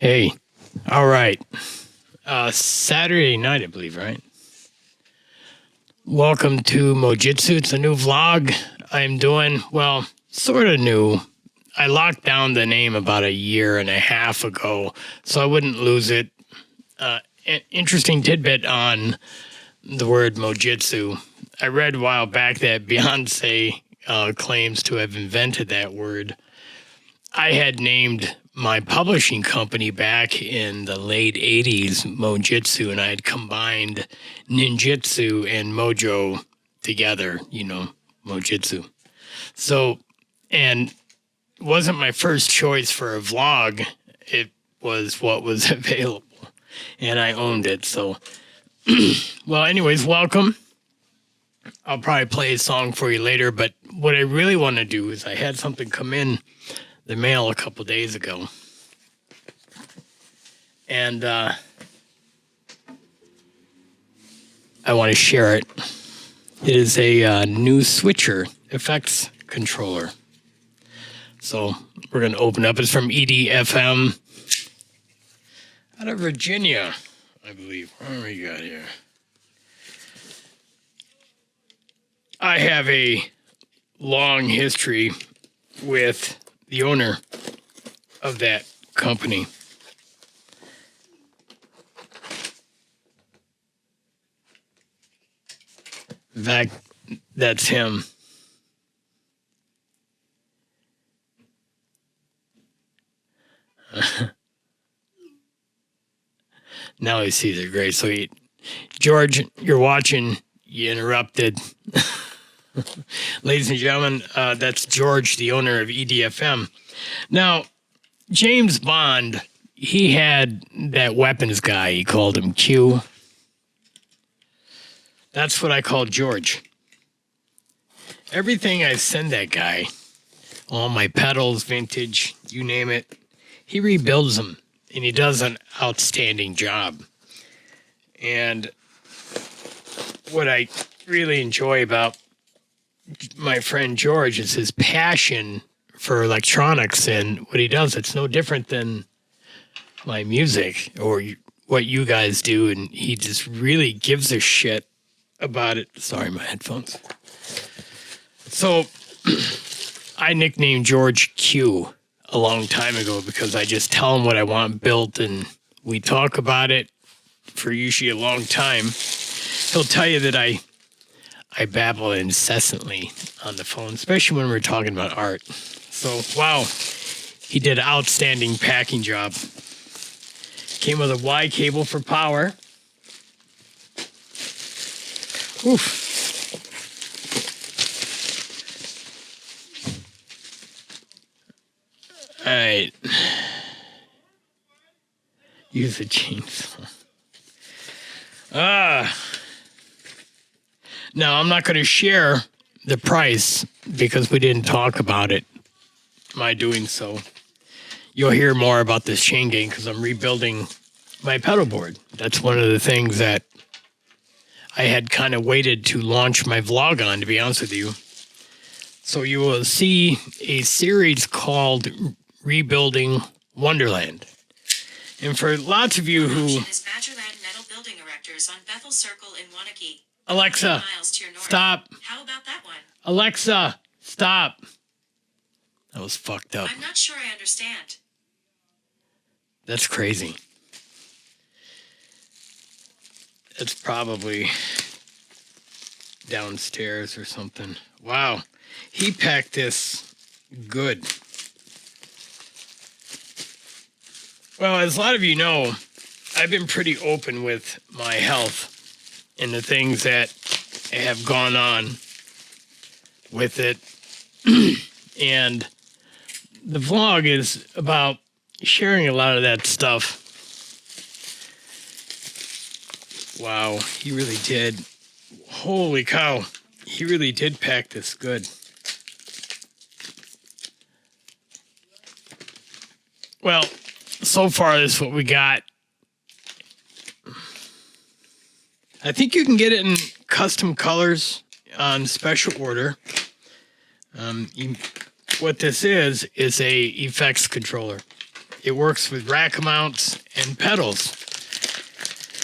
Hey, all right. Saturday night, I believe, right? Welcome to Mojitzu. It's a new vlog I'm doing. Well, sort of new. I locked down the name about a year and a half ago, so I wouldn't lose it. An interesting tidbit on the word Mojitzu. I read a while back that Beyonce claims to have invented that word. I had named my publishing company back in the late 80s, Mojitzu, and I had combined ninjutsu and mojo together, Mojitsu. So, and it wasn't my first choice for a vlog. It was what was available, and I owned it. So, well, anyways, welcome. I'll probably play a song for you later, but what I really want to do is I had something come in the mail a couple days ago. And I want to share it. It is a new switcher effects controller. So we're going to open up. It's from EDFM out of Virginia, I believe. What do we got here? I have a long history with the owner of that company. In fact, that's him. Now he sees it great. So George, you're watching. You interrupted. Ladies and gentlemen, that's George, the owner of EDFM. Now, James Bond, he had that weapons guy. He called him Q. That's what I call George. Everything I send that guy, all my pedals, vintage, you name it, he rebuilds them, and he does an outstanding job. And what I really enjoy about my friend George is his passion for electronics, and what he does, it's no different than my music or what you guys do, and he just really gives a shit about it. Sorry, my headphones. So I nicknamed George Q a long time ago because I just tell him what I want built, and we talk about it for usually a long time. He'll tell you that I babble incessantly on the phone, especially when we're talking about art. So, wow, he did an outstanding packing job. Came with a Y cable for power. Oof. All right. Use a chainsaw. Now, I'm not going to share the price because we didn't talk about it. My doing so. You'll hear more about this chain gang because I'm rebuilding my pedal board. That's one of the things that I had kind of waited to launch my vlog on, to be honest with you. So you will see a series called Rebuilding Wonderland. And for lots of you who... Metal building erectors on Bethel Circle in Wanakee. Alexa, stop. How about that one? Alexa, stop. That was fucked up. I'm not sure I understand. That's crazy. It's probably downstairs or something. Wow. He packed this good. Well, as a lot of you know, I've been pretty open with my health and the things that have gone on with it. And the vlog is about sharing a lot of that stuff. Wow, he really did. Holy cow. He really did pack this good. Well, so far this is what we got. I think you can get it in custom colors on special order. What this is a effects controller. It works with rack mounts and pedals.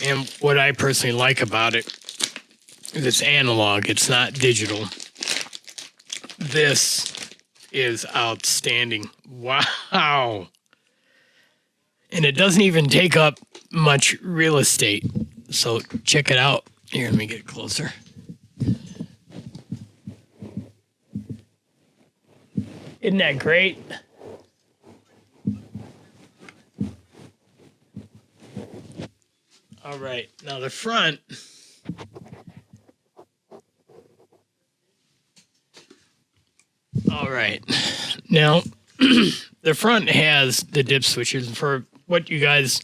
And what I personally like about it is it's analog. It's not digital. This is outstanding. Wow. And it doesn't even take up much real estate. So check it out. Here, let me get closer. Isn't that great? All right, now the front. All right, now the front has the dip switches. For what you guys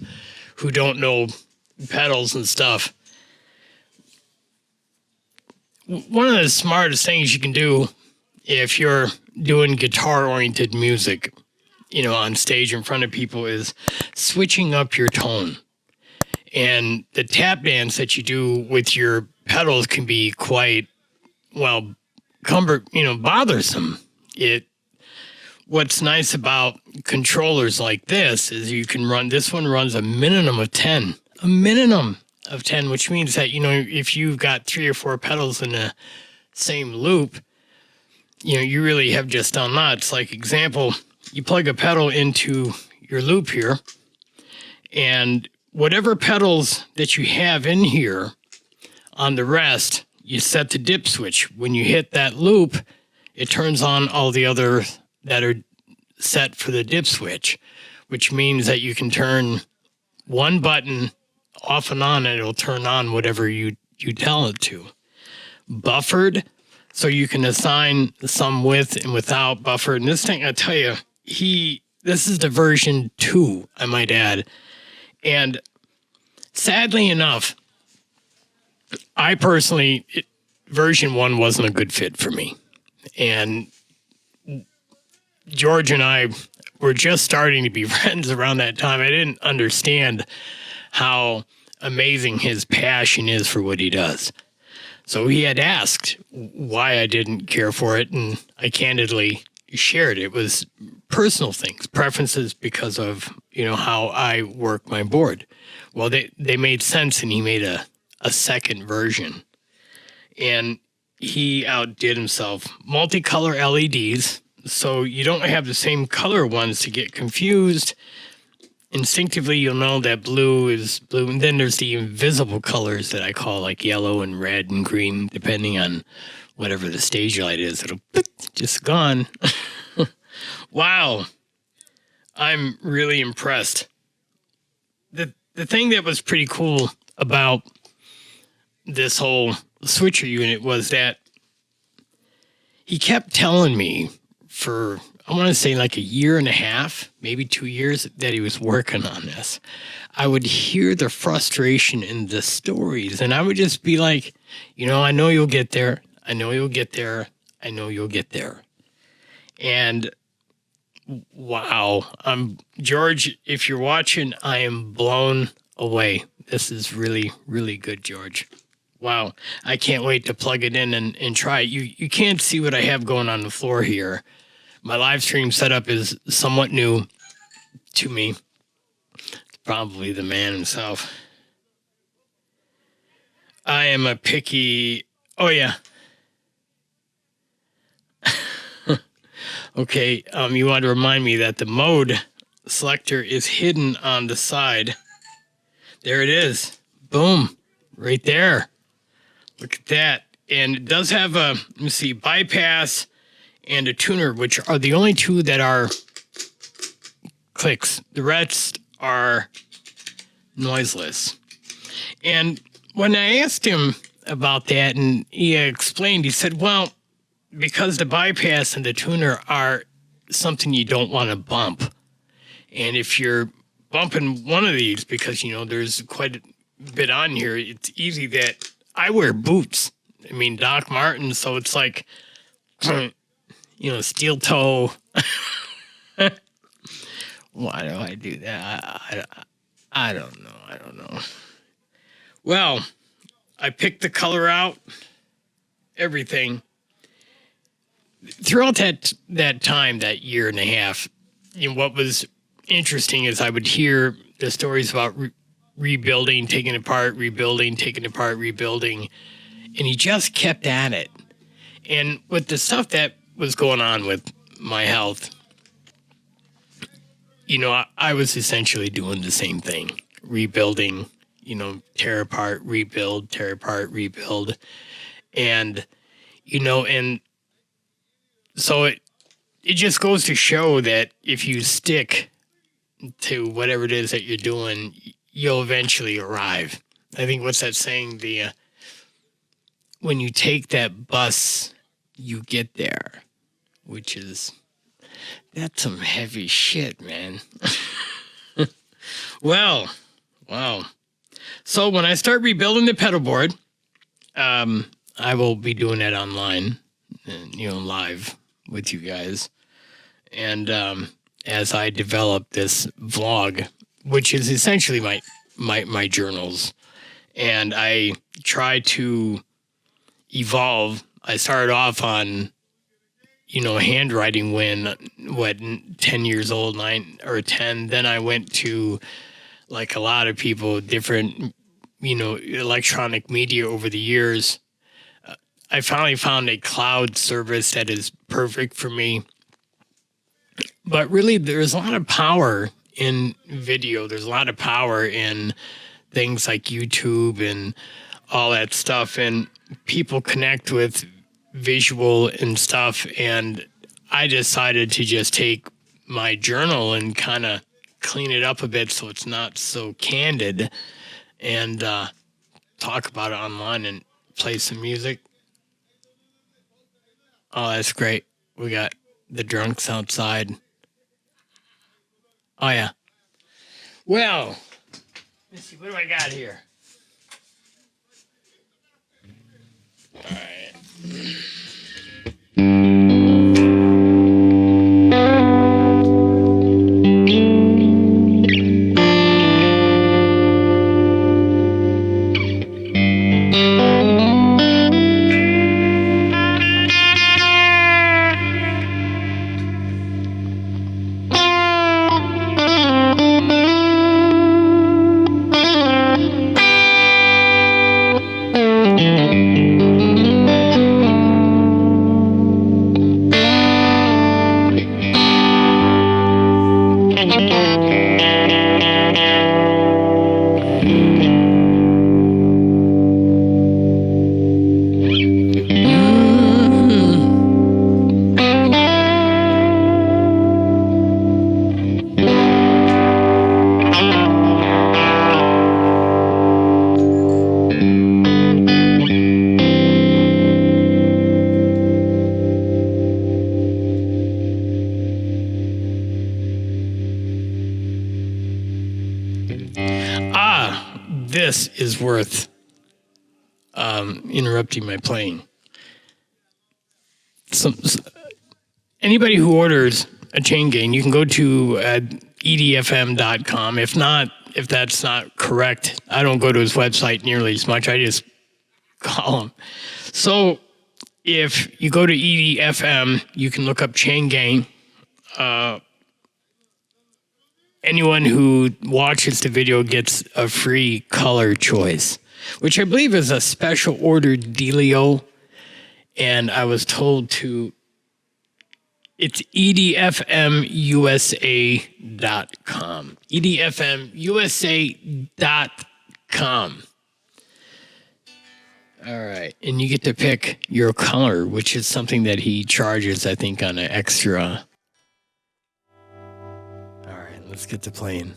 who don't know pedals and stuff, one of the smartest things you can do if you're doing guitar-oriented music, you know, on stage in front of people is switching up your tone. And the tap dance that you do with your pedals can be quite, well, bothersome. What's nice about controllers like this is you can run, this one runs a minimum of 10, which means that, you know, if you've got 3 or 4 pedals in the same loop, you know, you really have just done that. It's like, example, you plug a pedal into your loop here, and whatever pedals that you have in here on the rest, you set the dip switch. When you hit that loop, it turns on all the others that are set for the dip switch, which means that you can turn one button off and on, and it'll turn on whatever you tell it to. Buffered, so you can assign some with and without buffer. And this thing, I tell you, this is the version 2, I might add. And sadly enough, I personally, version 1 wasn't a good fit for me. And George and I were just starting to be friends around that time. I didn't understand how amazing his passion is for what he does. So he had asked why I didn't care for it, and I candidly shared. It was personal things, preferences because of, you know, how I work my board. Well, they made sense, and he made a second version. And he outdid himself. Multicolor LEDs, so you don't have the same color ones to get confused. Instinctively, you'll know that blue is blue. And then there's the invisible colors that I call like yellow and red and green, depending on whatever the stage light is. It'll just gone. Wow. I'm really impressed. The thing that was pretty cool about this whole switcher unit was that he kept telling me for, I want to say like a year and a half, maybe 2 years, that he was working on this. I would hear the frustration in the stories, and I would just be like, you know, I know you'll get there. I know you'll get there. I know you'll get there. And wow, George, if you're watching, I am blown away. This is really, really good, George. Wow. I can't wait to plug it in and try it. You can't see what I have going on the floor here. My live stream setup is somewhat new to me. It's probably the man himself. I am a picky... Oh, yeah. Okay, you want to remind me that the mode selector is hidden on the side. There it is. Boom. Right there. Look at that. And it does have a, let me see, bypass and a tuner, which are the only two that are clicks. The rest are noiseless. And when I asked him about that, and he explained, he said, well, because the bypass and the tuner are something you don't want to bump. And if you're bumping one of these, because, you know, there's quite a bit on here, it's easy that I wear boots. I mean, Doc Martens, so it's like, you know, steel toe. Why do I do that? I don't know. Well, I picked the color out, everything. Throughout that time, that year and a half, you know, what was interesting is I would hear the stories about rebuilding, taking apart, rebuilding, taking apart, rebuilding, and he just kept at it. And with the stuff that was going on with my health, you know, I was essentially doing the same thing, rebuilding, you know, tear apart, rebuild, tear apart, rebuild. And, you know, and so it just goes to show that if you stick to whatever it is that you're doing, you'll eventually arrive. I think what's that saying? When you take that bus, you get there, which is, that's some heavy shit, man. Well, wow. So when I start rebuilding the pedal board, I will be doing it online, you know, live with you guys. And as I develop this vlog, which is essentially my journals, and I try to evolve. I started off on, you know, handwriting when, 10 years old, 9 or 10. Then I went to, like a lot of people, different, you know, electronic media over the years. I finally found a cloud service that is perfect for me. But really, there's a lot of power in video. There's a lot of power in things like YouTube and all that stuff. And people connect with visual and stuff. And I decided to just take my journal and kind of clean it up a bit so it's not so candid, and talk about it online and play some music. Oh, that's great. We got the drunks outside. Oh, yeah. Well, let's see. What do I got here? All right. This is worth interrupting my playing. Anybody who orders a chain gang, you can go to EDFM.com. If that's not correct, I don't go to his website nearly as much. I just call him. So if you go to EDFM, you can look up chain gang. Anyone who watches the video gets a free color choice, which I believe is a special ordered dealio. And I was told it's edfmusa.com. edfmusa.com. All right. And you get to pick your color, which is something that he charges, I think, on an extra. Let's get to playing.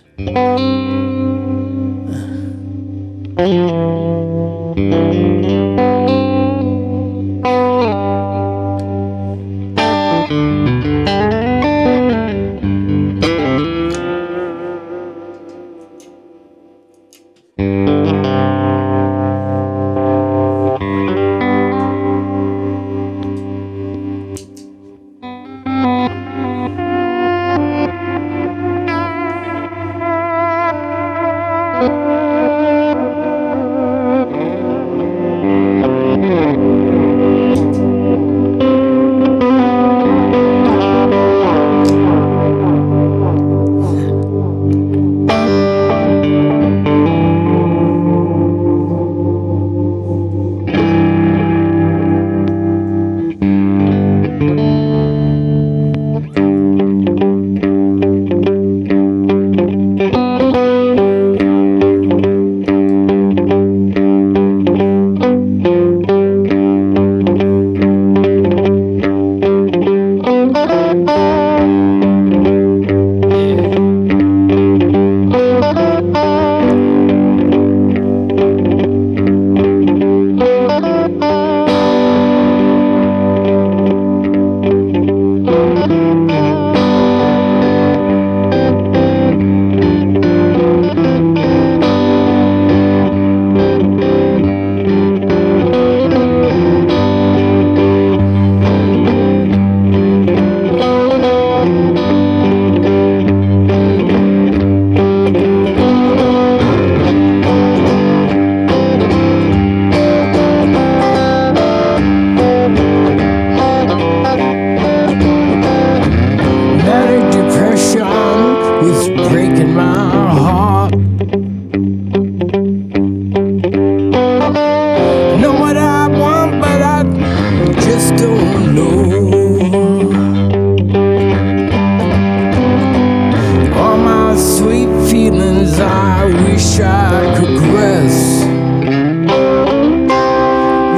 wish I could caress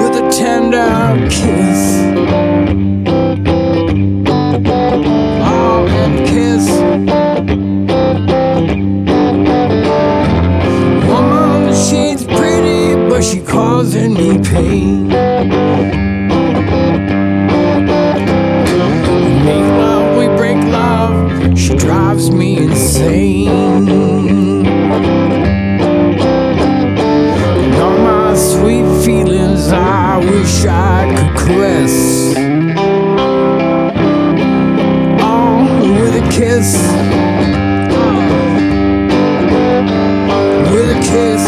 with a tender kiss. Oh, and kiss. Woman, she's pretty, but she causing me pain. We make love, we break love. She drives me insane. And all my sweet feelings I wish I could caress. Oh, with a kiss. With a kiss.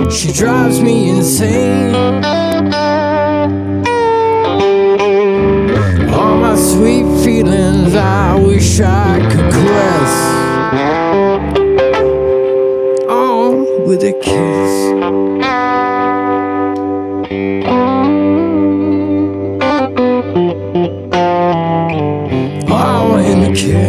She drives me insane. All my sweet feelings I wish I could caress. Oh, with a kiss. Oh, in the kiss.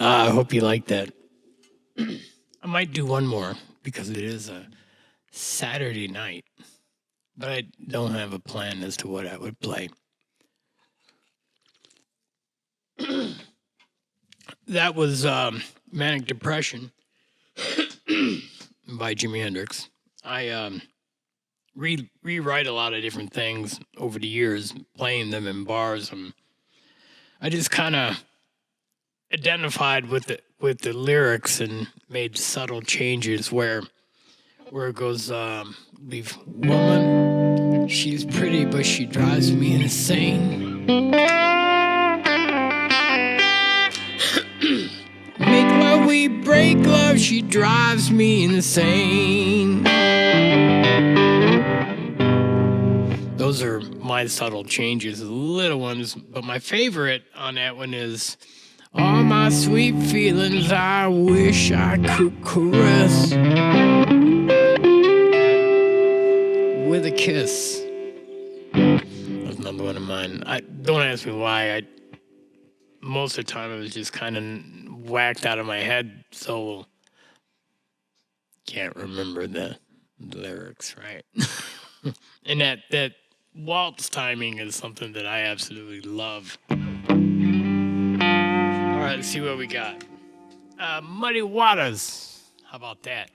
I hope you like that. I might do one more because it is a Saturday night, but I don't have a plan as to what I would play. That was Manic Depression by Jimi Hendrix. I rewrite a lot of different things over the years, playing them in bars. I just kind of identified with the lyrics and made subtle changes where it goes, leave woman, she's pretty but she drives me insane. great glove, she drives me insane. Those are my subtle changes, the little ones. But my favorite on that one is all my sweet feelings I wish I could caress with a kiss. That's another one of mine. Don't ask me why. Most of the time it was just kind of whacked out of my head, so can't remember the lyrics, right? And that waltz timing is something that I absolutely love. All right, let's see what we got. Muddy Waters. How about that?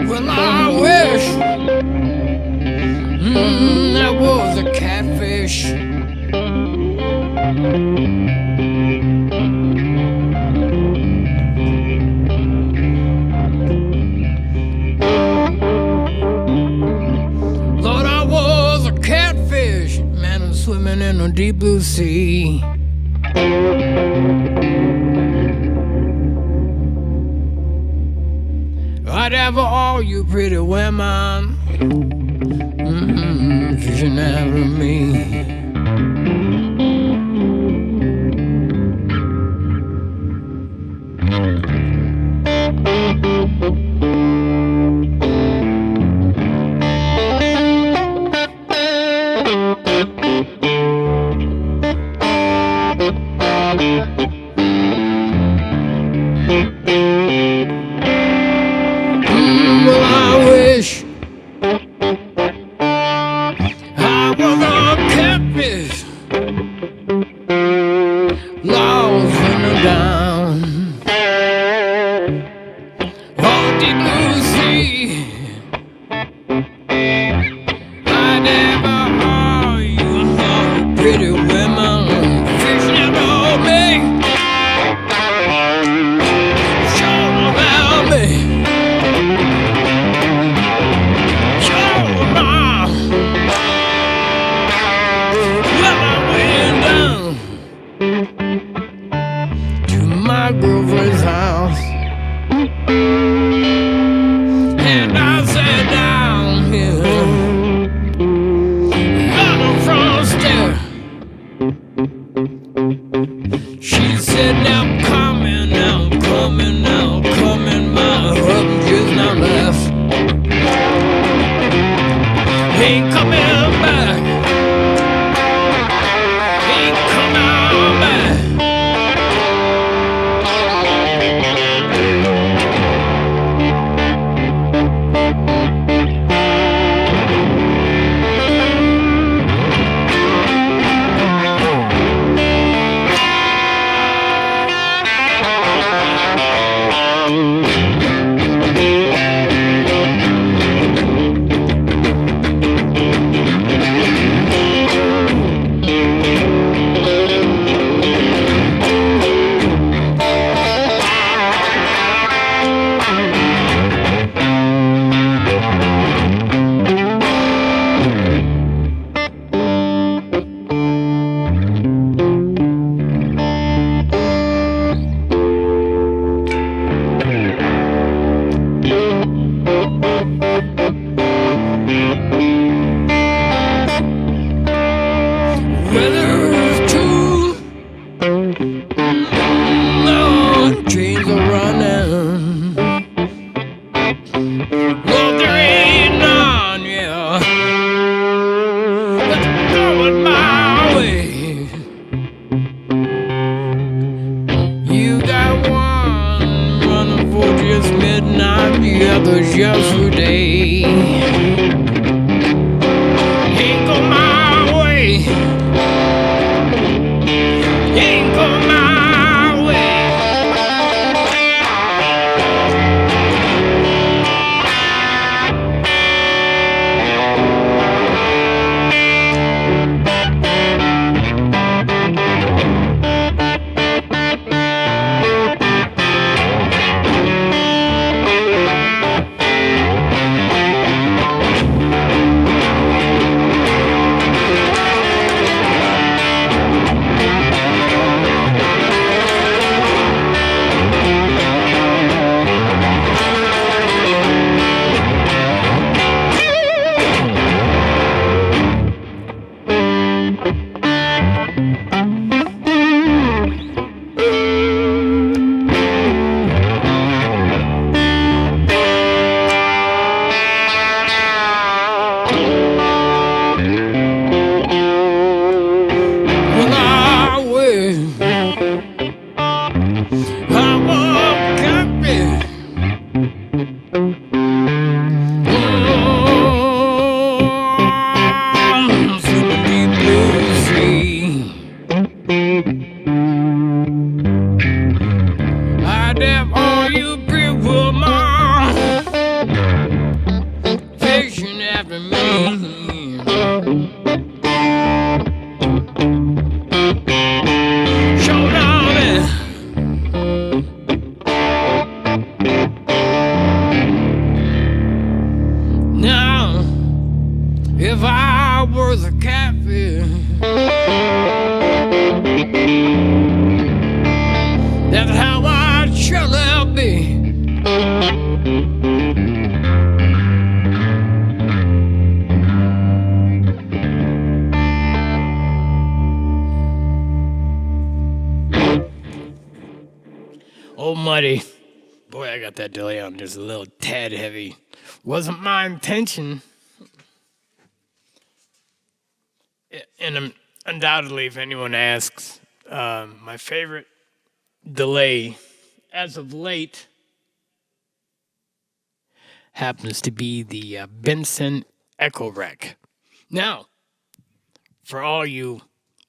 Well, I wish that was a catfish. Lord, I was a catfish, man, I'm swimming in a deep blue sea. Whatever, all you pretty women, fishing after me. Well, I wish I was a catfish, lost in the down, on deep blue sea. I never are you all pretty women fishing about me. Show about me. My girlfriend's house, and I sat down here on the front stair. She said, now coming, now coming, now coming, my husband just now left. Ain't coming back, ain't coming back. Weather's too no trains are running. Well, there ain't none, yeah, but going my way. You got one running for just midnight, the other's yesterday. Ain't go my way. little muddy. Boy, I got that delay on just a little tad heavy. Wasn't my intention. And undoubtedly, if anyone asks, my favorite delay as of late happens to be the Benson Echo Rec. Now, for all you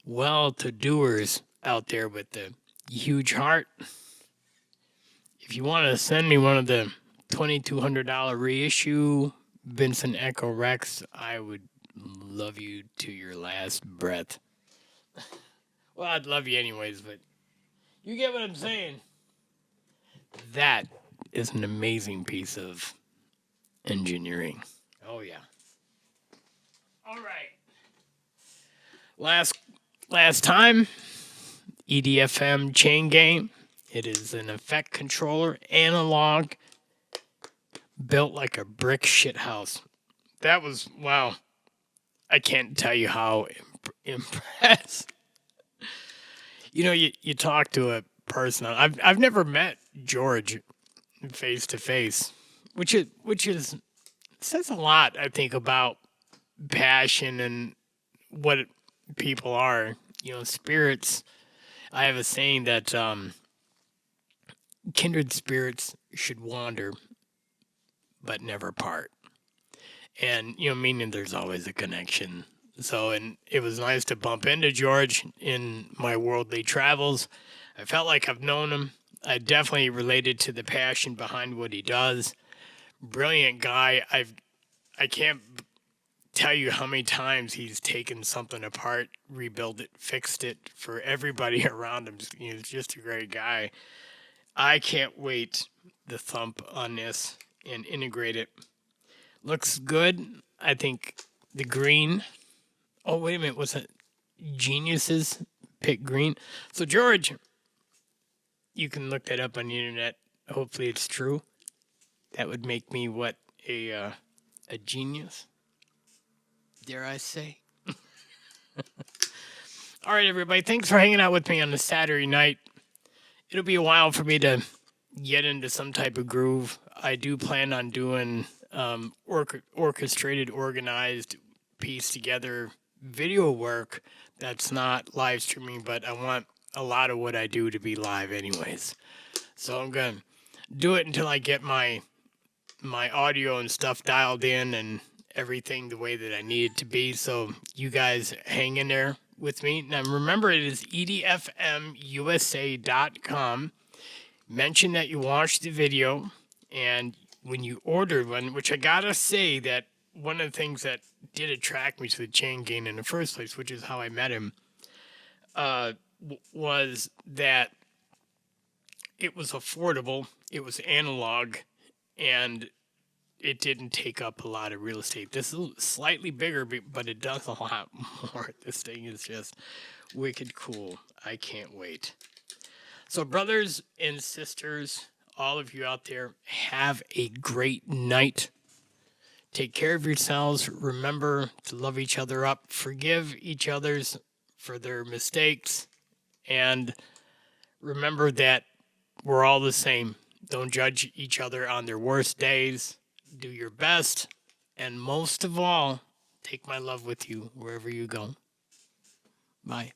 well-to-doers out there with the huge heart, if you want to send me one of the $2,200 reissue Benson Echo Recs, I would love you to your last breath. Well, I'd love you anyways, but you get what I'm saying. That is an amazing piece of engineering. Oh, yeah. All right. Last time, EDFM Chain Gang. It is an effect controller, analog, built like a brick shithouse. That was, wow. I can't tell you how impressed. You know, you talk to a person. I've never met George face to face, which is says a lot, I think, about passion and what people are. You know, spirits. I have a saying that kindred spirits should wander, but never part. And, you know, meaning there's always a connection. So, and it was nice to bump into George in my worldly travels. I felt like I've known him. I definitely related to the passion behind what he does. Brilliant guy. I can't tell you how many times he's taken something apart, rebuilt it, fixed it for everybody around him. He's just a great guy. I can't wait to thump on this and integrate it. Looks good. I think the green. Oh, wait a minute. Was it Geniuses pick green? So, George, you can look that up on the internet. Hopefully it's true. That would make me what? A genius? Dare I say? All right, everybody. Thanks for hanging out with me on the Saturday night. It'll be a while for me to get into some type of groove. I do plan on doing orchestrated, organized, pieced together video work that's not live streaming, but I want a lot of what I do to be live anyways. So I'm going to do it until I get my audio and stuff dialed in and everything the way that I need it to be. So you guys hang in there with me. Now remember, it is edfmusa.com. Mention that you watched the video, and when you ordered one, which I gotta say that one of the things that did attract me to the chain gang in the first place, which is how I met him, was that it was affordable, it was analog, and it didn't take up a lot of real estate. This is slightly bigger, but it does a lot more. This thing is just wicked cool. I can't wait. So, brothers and sisters, all of you out there, have a great night. Take care of yourselves. Remember to love each other up. Forgive each other's for their mistakes. And remember that we're all the same. Don't judge each other on their worst days. Do your best. And most of all, take my love with you wherever you go. Bye.